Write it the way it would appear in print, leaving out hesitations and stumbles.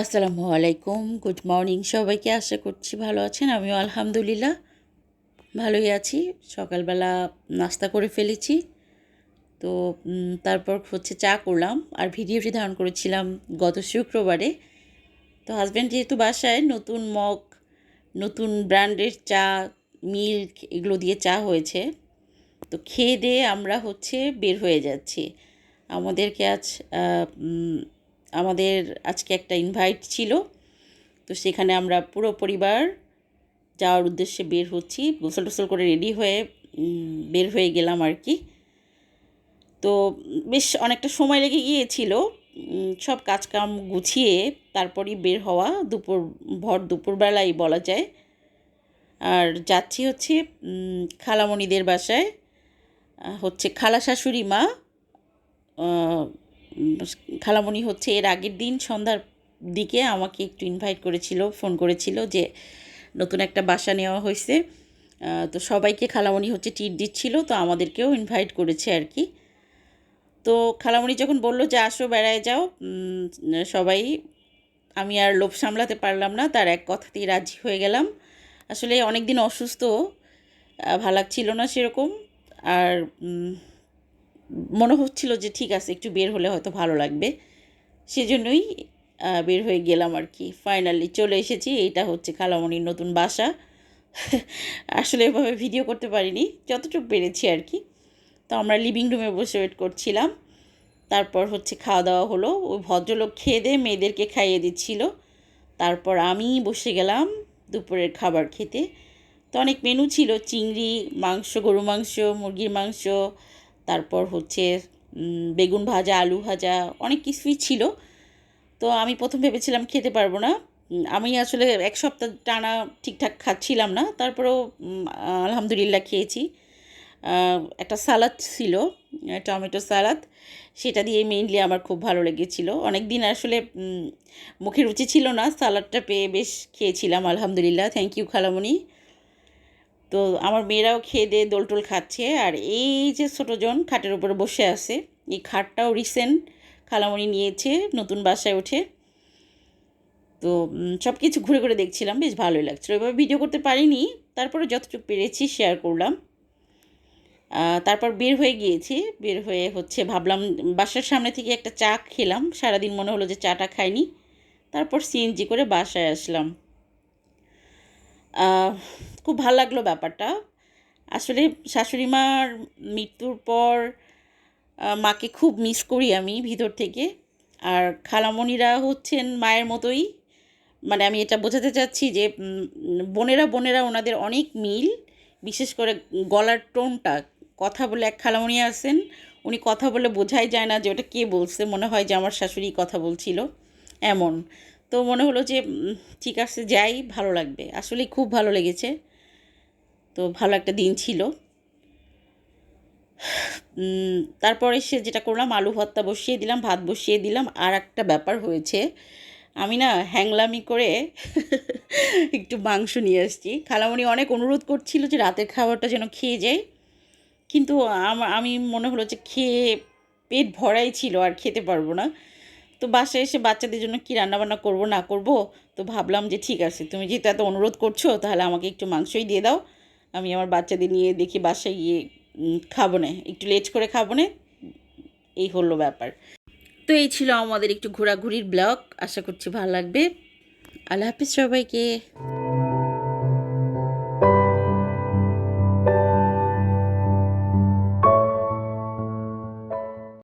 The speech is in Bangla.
আসসালামু আলাইকুম, গুড মর্নিং সবাইকে। আশা করছি ভালো আছেন। আমিও আলহামদুলিল্লাহ ভালোই আছি। সকালবেলা নাস্তা করে ফেলেছি। তো তারপর হচ্ছে চা করলাম আর ভিডিওটি ধারণ করেছিলাম গত শুক্রবারে। তো হাজব্যান্ড যেহেতু বাসায় নতুন মগ, নতুন ব্র্যান্ডের চা, মিল্ক এগুলো দিয়ে চা হয়েছে। তো খেয়ে দিয়ে আমরা হচ্ছে বের হয়ে যাচ্ছি। আমাদেরকে আজ আমাদের আজকে একটা ইনভাইট ছিল। তো সেখানে আমরা পুরো পরিবার যাওয়ার উদ্দেশ্যে বের হচ্ছি। গোসল টোসল করে রেডি হয়ে বের হয়ে গেলাম আর কি। তো বেশ অনেকটা সময় লেগে গিয়েছিল সব কাজকাম গুছিয়ে তারপরই বের হওয়া, ভর দুপুরবেলাই বলা যায়। আর যাচ্ছি হচ্ছে খালামণিদের বাসায়। হচ্ছে খালা শাশুড়ি মা, খালামণি হচ্ছে এর আগের দিন সন্ধ্যার দিকে আমাকে একটু ইনভাইট করেছিল, ফোন করেছিল যে নতুন একটা বাসা নেওয়া হয়েছে। তো সবাইকে খালামণি হচ্ছে ট্রিট দিচ্ছিল, তো আমাদেরকেও ইনভাইট করেছে আর কি। তো খালামণি যখন বলল যে আসো বেড়ায় যাও, সবাই, আমি আর লোভ সামলাতে পারলাম না, তার এক কথাতেই রাজি হয়ে গেলাম। আসলে অনেক দিন অসুস্থ, ভালো লাগছিল না সেরকম। আর মনে হচ্ছিল যে ঠিক আছে একটু বের হলে হয়তো ভালো লাগবে, সেজন্যই বের হয়ে গেলাম আর কি। ফাইনালি চলে এসেছি। এইটা হচ্ছে খালামণির নতুন বাসা। আসলে এভাবে ভিডিও করতে পারিনি, যতটুকু পেরেছি আর কি। তো আমরা লিভিং রুমে বসে ওয়েট করছিলাম। তারপর হচ্ছে খাওয়া দাওয়া হলো। ওই ভদ্রলোক খেয়ে দিয়ে মেয়েদেরকে খাইয়ে দিচ্ছিল। তারপর আমি বসে গেলাম দুপুরের খাবার খেতে। তো অনেক মেনু ছিল, চিংড়ি মাংস, গরু মাংস, মুরগির মাংস, তারপর হচ্ছে বেগুন ভাজা, আলু ভাজা, অনেক কিছুই ছিল। তো আমি প্রথম ভেবেছিলাম খেতে পারবো না। আমি আসলে এক সপ্তাহ টানা ঠিকঠাক খাচ্ছিলাম না, তারপরেও আলহামদুলিল্লাহ খেয়েছি। একটা সালাদ ছিল, টমেটো সালাদ, সেটা দিয়ে মেইনলি আমার খুব ভালো লেগেছিল। অনেক দিন আসলে মুখে রুচি ছিল না, সালাদটা পেয়ে বেশ খেয়েছিলাম আলহামদুলিল্লাহ। থ্যাংক ইউ খালামণি। তো আমার মেয়েরাও খেয়ে দিয়ে দোলটোল খাচ্ছে। আর এই যে ছোটোজন খাটের উপরে বসে আছে, এই খাটটাও রিসেন্ট খালামণি নিয়েছে নতুন বাসায় উঠে। তো সব কিছু ঘুরে ঘুরে দেখছিলাম, বেশ ভালোই লাগছিলো। এভাবে ভিডিও করতে পারিনি, তারপরে যতটুকু পেরেছি শেয়ার করলাম। তারপর বের হয়ে গিয়েছি। বের হয়ে হচ্ছে ভাবলাম বাসার সামনে থেকে একটা চা খেলাম, সারাদিন মনে হলো যে চাটা খাইনি। তারপর সিএনজি করে বাসায় আসলাম। খুব ভালো লাগলো ব্যাপারটা। আসলে শাশুড়ি মার মৃত্যুর পর মাকে খুব মিস করি আমি ভিতর থেকে। আর খালামণিরা হচ্ছেন মায়ের মতোই। মানে আমি এটা বোঝাতে চাচ্ছি যে বোনেরা বোনেরা ওনাদের অনেক মিল। বিশেষ করে গলার টোনটা, কথা বলে এক খালামণি আছেন, উনি কথা বলে বোঝাই যায় না যে ওটা কে বলছে, মনে হয় যে আমার শাশুড়ি কথা বলছিল এমন। তো মনে হলো যে ঠিক আছে যাই, ভালো লাগবে। আসলেই খুব ভালো লেগেছে। তো ভালো একটা দিন ছিল। তারপরে এসে যেটা করলাম, আলু ভর্তা বসিয়ে দিলাম, ভাত বসিয়ে দিলাম। আর একটা ব্যাপার হয়েছে, আমি না হ্যাংলামি করে একটু মাংস নিয়ে আসছি। খালামণি অনেক অনুরোধ করছিল যে রাতের খাবারটা যেন খেয়ে যাই, কিন্তু আমি মনে হলো যে খেয়ে পেট ভরাই ছিল, আর খেতে পারবো না। তো বাসায় এসে বাচ্চাদের জন্য কি রান্নাবান্না করব না করব, তো ভাবলাম যে ঠিক আছে, তুমি যেহেতু এত অনুরোধ করছো তাহলে আমাকে একটু মাংসই দিয়ে দাও। আমি আমার বাচ্চাদের নিয়ে দেখি বাসায় গিয়ে খাবো না, একটু লেট করে খাবো না। এই হলো ব্যাপার। তো এই ছিল আমাদের একটু ঘোরাঘুরির ব্লগ। আশা করছি ভালো লাগবে। আল্লাহ হাফিজ সবাইকে।